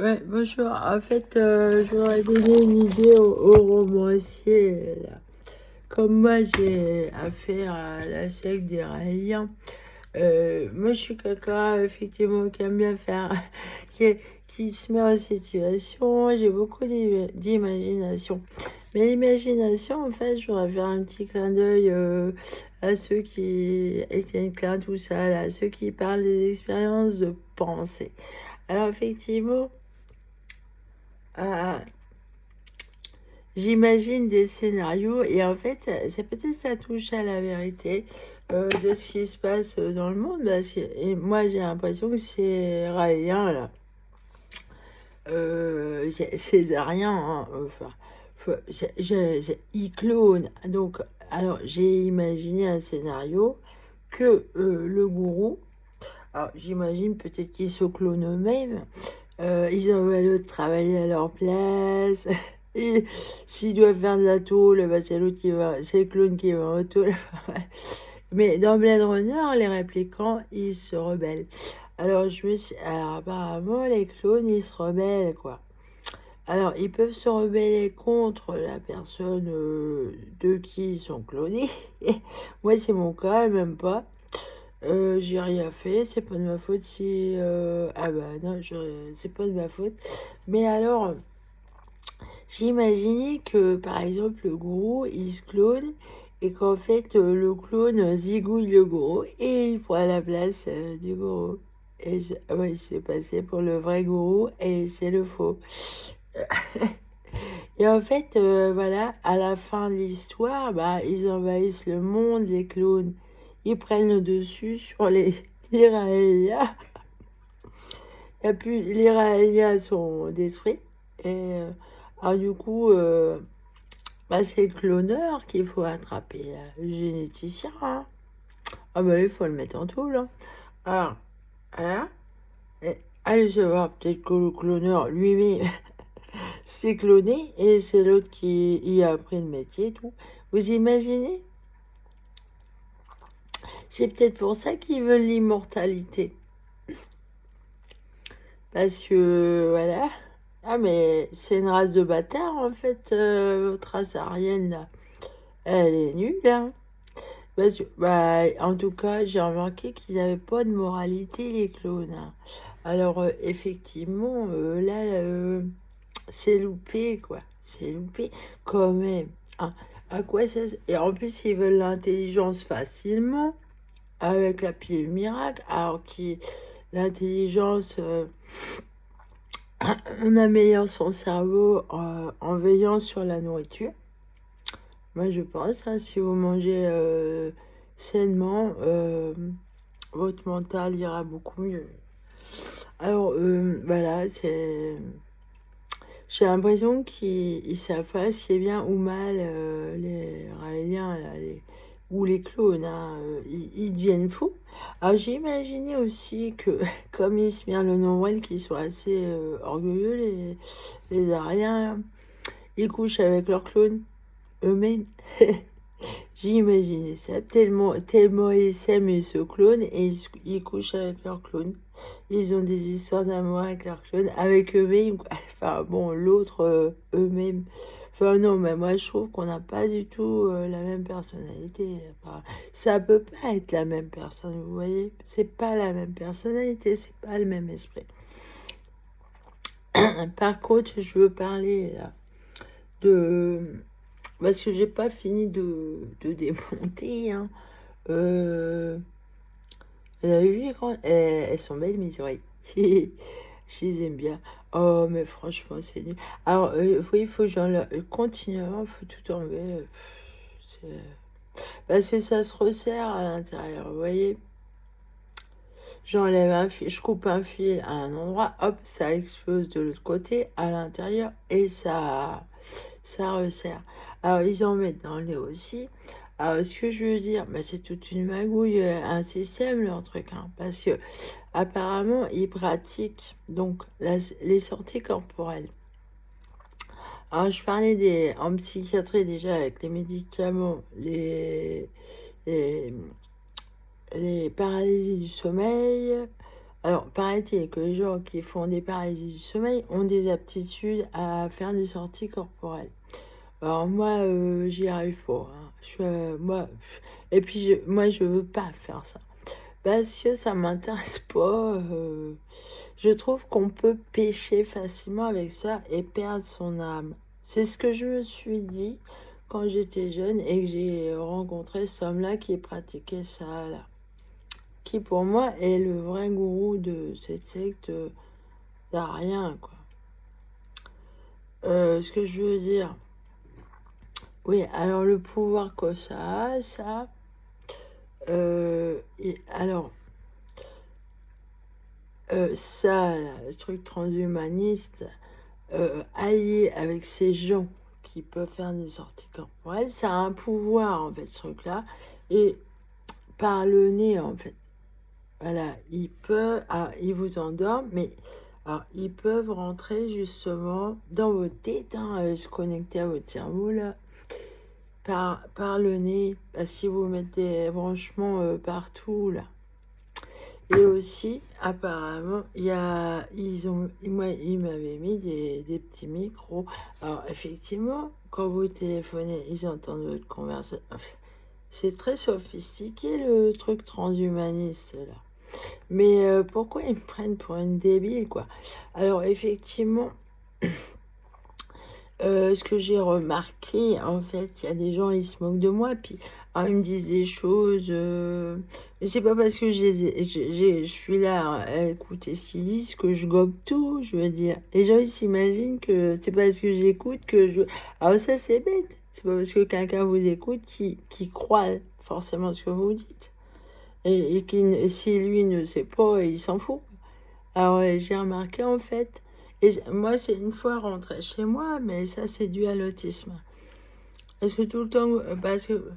Ouais, bonjour. En fait, je voudrais donner une idée aux romanciers, là. Comme moi, j'ai affaire à la secte des Raéliens. Moi, je suis quelqu'un, effectivement, qui aime bien faire, qui, qui se met en situation. J'ai beaucoup d'imagination. Mais l'imagination, en fait, je voudrais faire un petit clin d'œil à ceux qui, Étienne Klein, tout ça, là, à ceux qui parlent des expériences de pensée. Alors, effectivement, ah, j'imagine des scénarios et en fait, c'est peut-être ça touche à la vérité de ce qui se passe dans le monde. Et moi, j'ai l'impression que c'est raélien, là. Césarien, hein, enfin, il clone. Donc, alors, j'ai imaginé un scénario que le gourou, alors j'imagine peut-être qu'ils se clonent eux-mêmes. Ils envoient l'autre travailler à leur place. Et s'ils doivent faire de la tôle, bah, c'est l'autre qui va, c'est le clone qui va en tôle. Mais dans Blade Runner, les répliquants, ils se rebellent. Alors, alors apparemment, les clones, ils se rebellent, quoi. Alors, ils peuvent se rebeller contre la personne de qui ils sont clonés. Moi, c'est mon cas, même pas. J'ai rien fait, c'est pas de ma faute si... Ah bah non, c'est pas de ma faute. Mais alors, j'ai imaginé que, par exemple, le gourou, il se clone et qu'en fait, le clone zigouille le gourou et il prend la place du gourou. Ouais, il s'est passé pour le vrai gourou et c'est le faux. Et en fait, voilà, à la fin de l'histoire, bah, ils envahissent le monde, les clones. Ils prennent le dessus sur les Raéliens. Et puis, les Raéliens sont détruits. Et alors, du coup, bah, c'est le cloneur qu'il faut attraper, là, le généticien, hein. Ah bah, il faut le mettre en taule, hein. Alors, voilà. Allez savoir, peut-être que le cloneur lui-même s'est cloné et c'est l'autre qui y a appris le métier et tout. Vous imaginez? C'est peut-être pour ça qu'ils veulent l'immortalité. Parce que, voilà. Ah, mais c'est une race de bâtards, en fait, votre race aryenne, là. Elle est nulle, hein. Parce que, bah, en tout cas, j'ai remarqué qu'ils n'avaient pas de moralité, les clones, hein. Alors, effectivement, là, c'est loupé, quoi. C'est loupé, quand même, hein. À quoi ça... Et en plus, ils veulent l'intelligence facilement, avec la pilule miracle, alors que l'intelligence... on améliore son cerveau en veillant sur la nourriture. Moi, je pense, hein, si vous mangez sainement, votre mental ira beaucoup mieux. Alors, voilà, j'ai l'impression qu'ils savent pas ce qui est bien ou mal, les Raéliens, là, ou les clones, hein, ils deviennent fous. Alors, j'ai imaginé aussi que, comme ils se mirent le nombril, qu'ils sont assez orgueilleux, les Ariens, là, ils couchent avec leurs clones eux-mêmes. J'ai imaginé ça, tellement ils s'aiment, ils se clonent et ils couchent avec leurs clones. Ils ont des histoires d'amour avec leurs clones, avec eux-mêmes. Enfin bon, l'autre, eux-mêmes. Enfin non, mais moi je trouve qu'on n'a pas du tout la même personnalité. Enfin, ça peut pas être la même personne, vous voyez. C'est pas la même personnalité, c'est pas le même esprit. Par contre, je veux parler là, de... Parce que j'ai pas fini de démonter, hein. Euh, Vous avez vu elles sont belles mes oreilles. Je les aime bien. Oh, mais franchement, c'est nul. Alors, oui, il faut que j'enlève. Continuellement, il faut tout enlever. Parce que ça se resserre à l'intérieur, vous voyez. J'enlève un fil, je coupe un fil à un endroit, hop, ça explose de l'autre côté, à l'intérieur, et ça resserre. Alors, ils en mettent dans le lait aussi. Alors, ce que je veux dire, bah, c'est toute une magouille, un système, leur truc, hein, parce que apparemment, ils pratiquent donc les sorties corporelles. Alors, je parlais en psychiatrie déjà avec les médicaments, les, les paralysies du sommeil, Alors, paraît-il que les gens qui font des paralysies du sommeil ont des aptitudes à faire des sorties corporelles. Alors moi, j'y arrive pas, hein. Moi, et puis moi, je veux pas faire ça. Parce que ça m'intéresse pas. Je trouve qu'on peut pécher facilement avec ça et perdre son âme. C'est ce que je me suis dit quand j'étais jeune et que j'ai rencontré cet homme-là qui pratiquait ça, là. Qui pour moi est le vrai gourou de cette secte d'Arien, quoi. Ce que je veux dire, oui, alors le pouvoir que ça a, ça, alors, ça, là, le truc transhumaniste, allié avec ces gens qui peuvent faire des sorties corporelles, ça a un pouvoir, en fait, ce truc-là, et par le nez, en fait. Voilà, ils vous endorment, mais alors, ils peuvent rentrer justement dans votre tête, hein, se connecter à votre cerveau, là, par le nez, parce qu'ils vous mettent des branchements partout, là. Et aussi, apparemment, ils m'avaient mis des petits micros. Alors, effectivement, quand vous téléphonez, ils entendent votre conversation. C'est très sophistiqué, le truc transhumaniste, là. Mais pourquoi ils me prennent pour une débile, quoi? Alors, effectivement, ce que j'ai remarqué, en fait, il y a des gens, ils se moquent de moi, puis ils me disent des choses. Mais c'est pas parce que je suis là à écouter ce qu'ils disent que je gobe tout, je veux dire. Les gens, ils s'imaginent que c'est parce que j'écoute que je. Alors, ça, c'est bête. C'est pas parce que quelqu'un vous écoute qui croit forcément ce que vous dites. Et si lui ne sait pas, il s'en fout. Alors, j'ai remarqué en fait, et moi, c'est une fois rentré chez moi, mais ça, c'est dû à l'autisme. Parce que tout le temps, parce que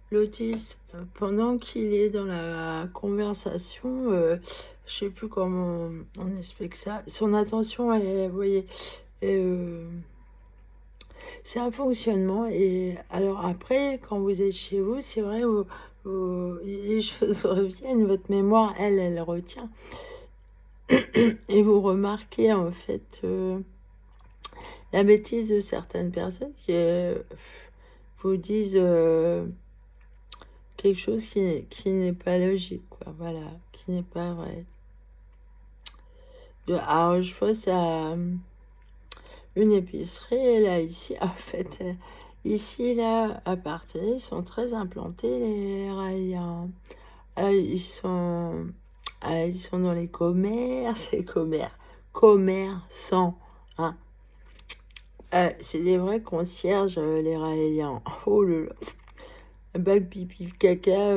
l'autiste, pendant qu'il est dans la conversation, je sais plus comment on explique ça, son attention est, vous voyez, c'est un fonctionnement. Et alors après, quand vous êtes chez vous, c'est vrai, les choses reviennent, votre mémoire, elle retient. Et vous remarquez en fait la bêtise de certaines personnes qui vous disent quelque chose qui n'est pas logique, quoi, voilà, qui n'est pas vrai. Alors je pense à une épicerie, là, ici, en fait, ici, là, à Parthenay, ils sont très implantés, les rails, hein. Alors, ils sont dans les commerces, commerçants, hein. C'est des vrais concierges, les Raéliens. Oh là là. Bac pipi caca.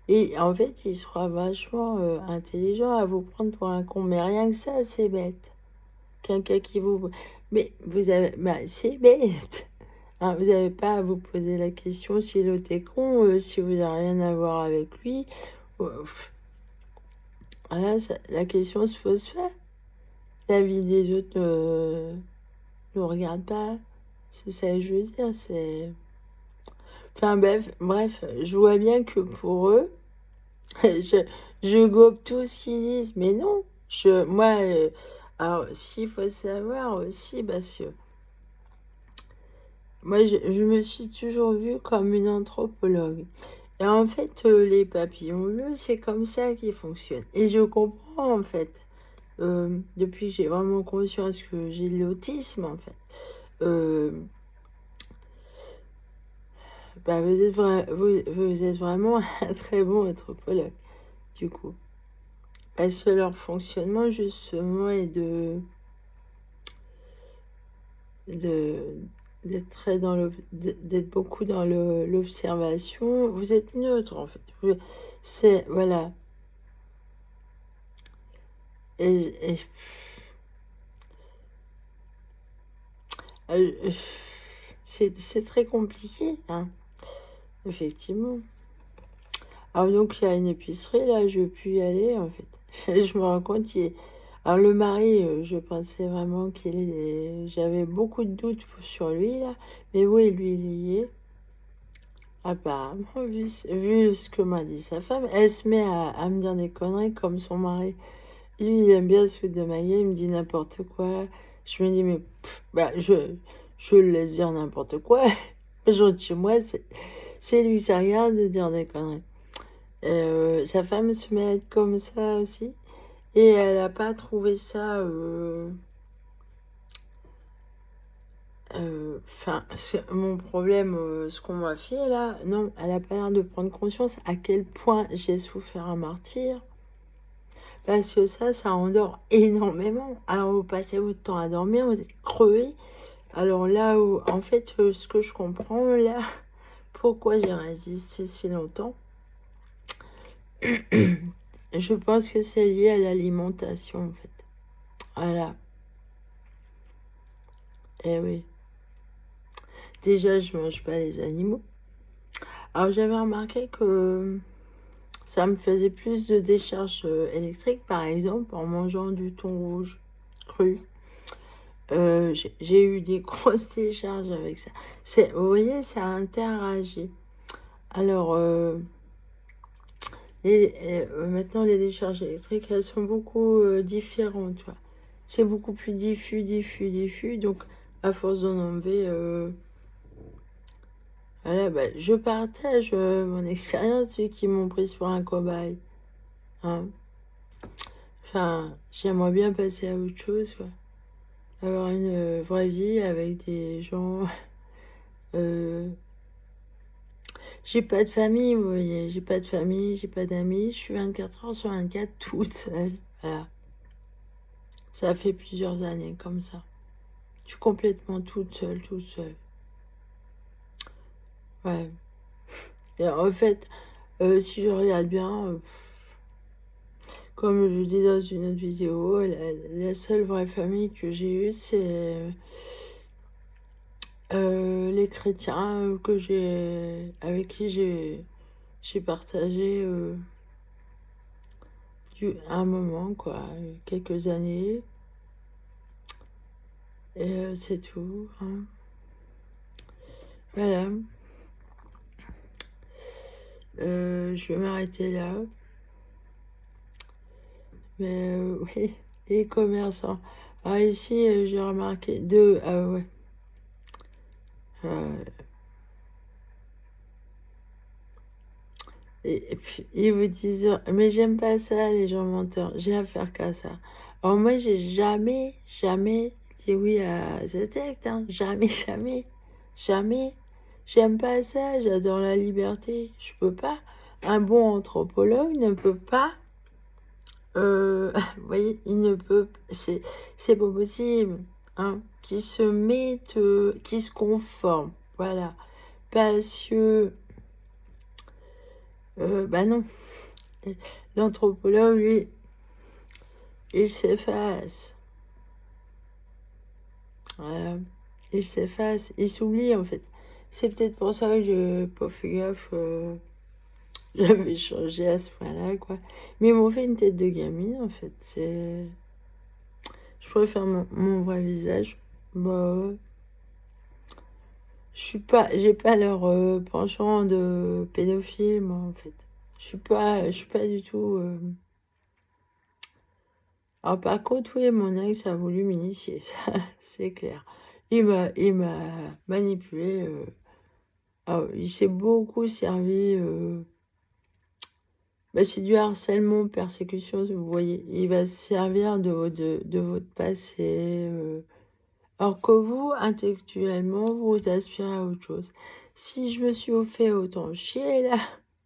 Et en fait, ils seront vachement intelligents à vous prendre pour un con. Mais rien que ça, c'est bête. Quelqu'un qui vous. Mais vous avez. Bah, c'est bête. Hein, vous n'avez pas à vous poser la question si l'autre est con, si vous n'avez rien à voir avec lui. Voilà, la question se pose pas. La vie des autres ne regarde pas. C'est ça que je veux dire. C'est. Enfin bref, je vois bien que pour eux, je gobe tout ce qu'ils disent. Mais non, moi, alors ce qu'il faut savoir aussi, parce que moi, je me suis toujours vue comme une anthropologue. Et en fait, les papillons bleus, c'est comme ça qu'ils fonctionnent. Et je comprends, en fait, depuis que j'ai vraiment conscience que j'ai de l'autisme, en fait. Bah, vous êtes vraiment un très bon anthropologue, du coup. Parce que leur fonctionnement, justement, est d'être très d'être beaucoup dans l'observation. Vous êtes neutre, en fait. C'est, voilà. Et c'est très compliqué, hein, effectivement. Alors donc, il y a une épicerie, là, je peux y aller, en fait. Je me rends compte qu'il est. Alors le mari, je pensais vraiment qu'il est. J'avais beaucoup de doutes sur lui, là. Mais oui, lui, il y est. apparemment, vu ce que m'a dit sa femme, elle se met à me dire des conneries comme son mari. Lui, il aime bien se foutre de ma gueule, il me dit n'importe quoi. Je me dis, mais bah, je le laisse dire n'importe quoi. Je rentre chez moi, c'est lui qui ça regarde de dire des conneries. Sa femme se met à être comme ça aussi. Et elle n'a pas trouvé ça. Enfin, mon problème, ce qu'on m'a fait là, non, elle n'a pas l'air de prendre conscience à quel point j'ai souffert un martyr. Parce que ça endort énormément. Alors, vous passez votre temps à dormir, vous êtes crevé. Alors là, où, en fait, ce que je comprends là, pourquoi j'ai résisté si longtemps, je pense que c'est lié à l'alimentation, en fait. Voilà. Eh oui. Déjà, je mange pas les animaux. Alors, j'avais remarqué que ça me faisait plus de décharge électrique, par exemple, en mangeant du thon rouge cru. J'ai eu des grosses décharges avec ça. Vous voyez, ça interagit. Alors, maintenant, les décharges électriques, elles sont beaucoup différentes. Tu vois. C'est beaucoup plus diffus. Donc, à force d'en enlever, voilà, bah, je partage mon expérience vu qu'ils m'ont prise pour un cobaye. Hein. Enfin, j'aimerais bien passer à autre chose, quoi. Avoir une vraie vie avec des gens. J'ai pas de famille, vous voyez. J'ai pas de famille, j'ai pas d'amis. Je suis 24 heures sur 24 toute seule. Voilà. Ça fait plusieurs années comme ça. Je suis complètement toute seule. Ouais. Et en fait, si je regarde bien, comme je dis dans une autre vidéo, la seule vraie famille que j'ai eue, c'est les chrétiens avec qui j'ai partagé un moment, quoi, quelques années. Et c'est tout. Hein. Voilà. Je vais m'arrêter là. Mais oui, les commerçants. Ah, ici, j'ai remarqué deux. Ah ouais. Euh, et puis, ils vous disent, mais j'aime pas ça, les gens menteurs. J'ai affaire qu'à ça. Alors moi, j'ai jamais dit oui à cet acte. Hein. Jamais. J'aime pas ça. J'adore la liberté. Je peux pas. Un bon anthropologue ne peut pas. Vous voyez, il ne peut. C'est pas possible. Hein. Qui se mette, qui se conforme. Voilà. Parce que. Bah non. L'anthropologue, lui, il s'efface. Voilà. Il s'efface. Il s'oublie, en fait. C'est peut-être pour ça que je n'ai pas fait gaffe. J'avais changé à ce point-là, quoi. Mais ils m'ont fait une tête de gamine, en fait. Je préfère mon vrai visage. Bah ouais. J'ai pas leur penchant de pédophile, moi, en fait. Je suis pas du tout. Alors, par contre, oui, mon ex a voulu m'initier, ça, c'est clair. Il m'a manipulé. Il s'est beaucoup servi. Bah, c'est du harcèlement, persécution, vous voyez. Il va se servir de votre passé. Alors que vous, intellectuellement, vous aspirez à autre chose. Si je me suis fait autant chier, là,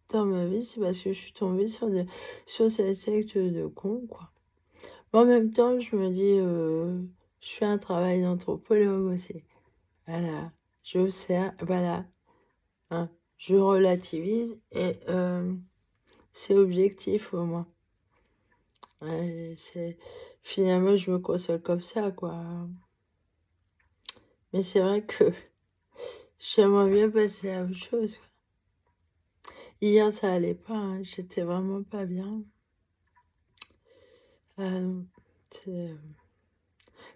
dans ma vie, c'est parce que je suis tombée sur cette secte de cons, quoi. Mais en même temps, je me dis, je fais un travail d'anthropologue aussi. Voilà, j'observe, voilà, hein, je relativise et c'est objectif au moins. Ouais, finalement, je me console comme ça, quoi. Mais c'est vrai que j'aimerais bien passer à autre chose, quoi. Hier, ça allait pas, hein, j'étais vraiment pas bien. Euh, c'est-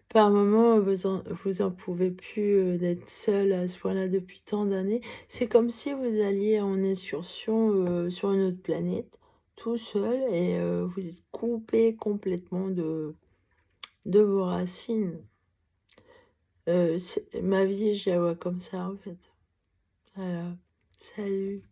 par moment, vous en pouvez plus, d'être seul à ce point-là depuis tant d'années. C'est comme si vous alliez en excursion, sur une autre planète, tout seul et vous êtes coupé complètement de vos racines. C'est ma vie, je la vois comme ça, en fait. Voilà. Salut.